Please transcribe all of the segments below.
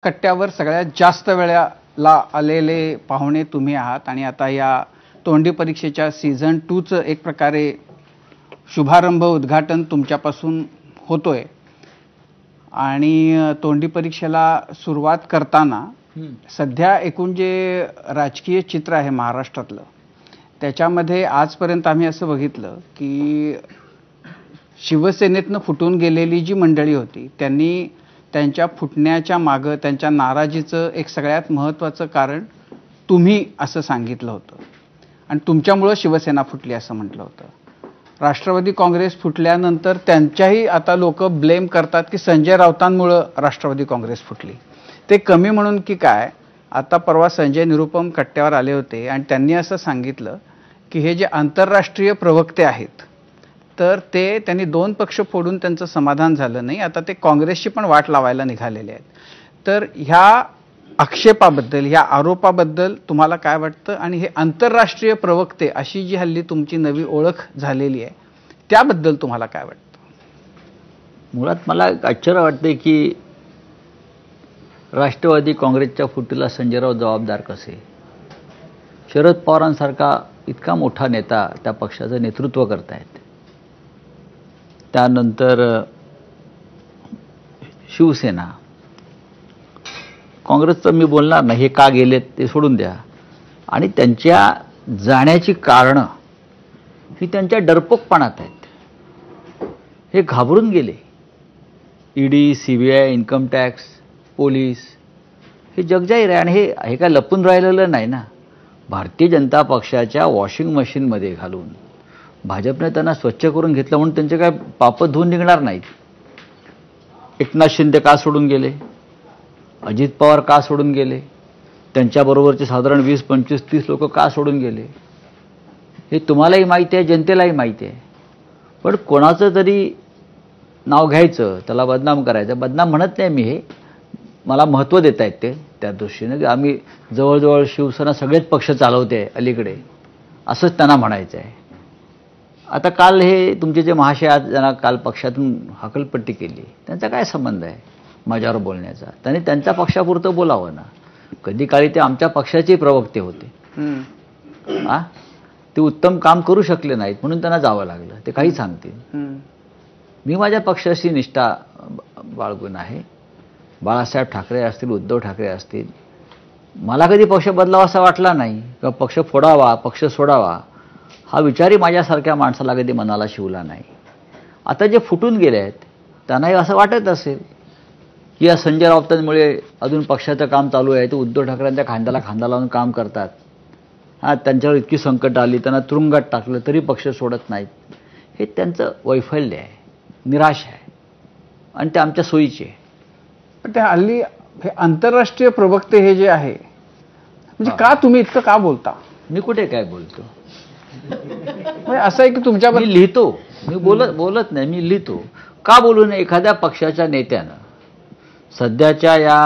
कट्ट्यावर सगळ्यात जास्त वेळेला आलेले पाहुणे तुम्ही आहात आणि आता या तोंडी परीक्षेच्या सीझन 2 चं एक प्रकारे शुभारंभ उद्घाटन तुमच्यापासून होतोय आणि तोंडी परीक्षेला सुरुवात करताना सध्या एकूण जे राजकीय चित्र आहे महाराष्ट्रातलं त्याच्यामध्ये आजपर्यंत आम्ही असं बघितलं की शिवसेनेतनं फुटून गेलेली जी मंडळी होती त्यांनी त्यांच्या फुटण्याच्या मागे त्यांच्या नाराजीचं एक सगळ्यात महत्त्वाचं कारण तुम्ही असं सांगितलं होतं आणि तुमच्यामुळे शिवसेना फुटली असं म्हटलं होतं। राष्ट्रवादी काँग्रेस फुटल्यानंतर त्यांच्याही आता लोक ब्लेम करतात की संजय राऊतांमुळे राष्ट्रवादी काँग्रेस फुटली। ते कमी म्हणून की काय, आता परवा संजय निरुपम कट्ट्यावर आले होते आणि त्यांनी असं सांगितलं की हे जे आंतरराष्ट्रीय प्रवक्ते आहेत तर त्यांनी दोन पक्ष फोडून त्यांचं समाधान झालं नाही, आता ते काँग्रेसची पण वाट लावायला निघालेले आहेत। तर ह्या आक्षेपाबद्दल ह्या आरोपाबद्दल तुम्हाला काय वाटतं आणि हे आंतरराष्ट्रीय प्रवक्ते अशी जी हल्ली तुमची नवी ओळख झालेली आहे त्याबद्दल तुम्हाला काय वाटतं? मुळात मला आश्चर्य वाटते की राष्ट्रवादी काँग्रेसच्या फुटीला संजय राऊत जबाबदार कसे? शरद पवारांसारखा इतका मोठा नेता त्या पक्षाचं नेतृत्व करतायत, त्यानंतर शिवसेना, काँग्रेसचं मी बोलणार नाही, हे का गेलेत ते सोडून द्या। आणि त्यांच्या जाण्याची कारणं ही त्यांच्या डरपोकपणात आहेत। हे घाबरून गेले। ED, CBI, income tax, police हे जगजाहीर आहे आणि हे काय लपून राहिलेलं नाही ना। भारतीय जनता पक्षाच्या वॉशिंग मशीनमध्ये घालून भाजपने त्यांना स्वच्छ करून घेतलं म्हणून त्यांचे काय पाप धुवून निघणार नाहीत। एकनाथ शिंदे का सोडून गेले? अजित पवार का सोडून गेले? त्यांच्याबरोबरचे साधारण 20, 25, 30 लोक का सोडून गेले? हे तुम्हालाही माहिती आहे, जनतेलाही माहिती आहे। पण कोणाचं तरी नाव घ्यायचं, त्याला बदनाम करायचं। बदनाम म्हणत नाही मी, हे मला महत्त्व देत आहेत ते त्या दृष्टीने की आम्ही जवळजवळ शिवसेना सगळेच पक्ष चालवते अलीकडे, असंच त्यांना म्हणायचं आहे। आता काल हे तुमचे जे महाशय आज ज्यांना काल पक्षातून हकलपट्टी केली त्यांचा काय संबंध आहे माझ्यावर बोलण्याचा? त्यांनी त्यांच्या पक्षापुरतं बोलावं ना। कधी काळी ते आमच्या पक्षाचे प्रवक्ते होते, ते उत्तम काम करू शकले नाहीत म्हणून त्यांना जावं लागलं, ते काही सांगतील। मी माझ्या पक्षाशी निष्ठा बाळगून आहे। बाळासाहेब ठाकरे असतील, उद्धव ठाकरे असतील, मला कधी पक्ष बदलावा असा वाटला नाही किंवा पक्ष फोडावा, पक्ष सोडावा हा विचारही माझ्यासारख्या माणसाला कधी मनाला शिवला नाही। आता जे फुटून गेले आहेत त्यांनाही असं वाटत असेल की या संजय राऊतांमुळे अजून पक्षाचं काम चालू आहे, ते उद्धव ठाकरेंच्या खांद्याला खांदा लावून काम करतात। त्यांच्यावर इतकी संकट आली, त्यांना तुरुंगात टाकलं तरी पक्ष सोडत नाहीत। हे त्यांचं वैफल्य आहे, निराश आहे आणि ते आमच्या सोयीचे आहे। पण ते हल्ली हे आंतरराष्ट्रीय प्रवक्ते हे जे आहे म्हणजे का तुम्ही इतकं का बोलता? मी कुठे काय बोलतो? असं आहे की तुमच्या मी लिहितो, मी बोलत नाही, मी लिहितो। का बोलू नये? एखाद्या पक्षाच्या नेत्यानं सध्याच्या या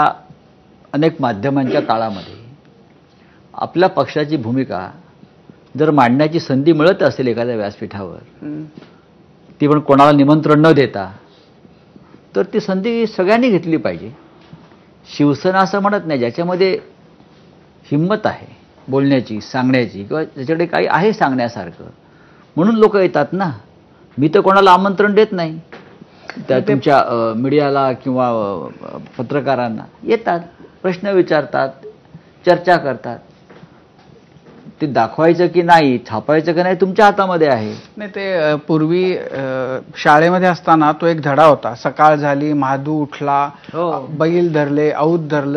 अनेक माध्यमांच्या काळामध्ये आपल्या पक्षाची भूमिका जर मांडण्याची संधी मिळत असेल एखाद्या व्यासपीठावर, ती पण कोणाला निमंत्रण न देता, तर ती संधी सगळ्यांनी घेतली पाहिजे। शिवसेना असं म्हणत नाही, ज्याच्यामध्ये हिंमत आहे बोलण्याची, सांगण्याची, किंवा ज्याच्याकडे काही आहे सांगण्यासारखं म्हणून लोक येतात ना। मी तर कोणाला आमंत्रण देत नाही, त्या तुमच्या मीडियाला किंवा पत्रकारांना येतात, प्रश्न विचारतात, चर्चा करतात। ते दाखवायचं की नाही, छापायचं की नाही तुमच्या हातामध्ये आहे। नाही, ते पूर्वी शाळेमध्ये असताना तो एक धडा होता, सकाळ झाली, महादू उठला, बैल धरले, औत धरलं,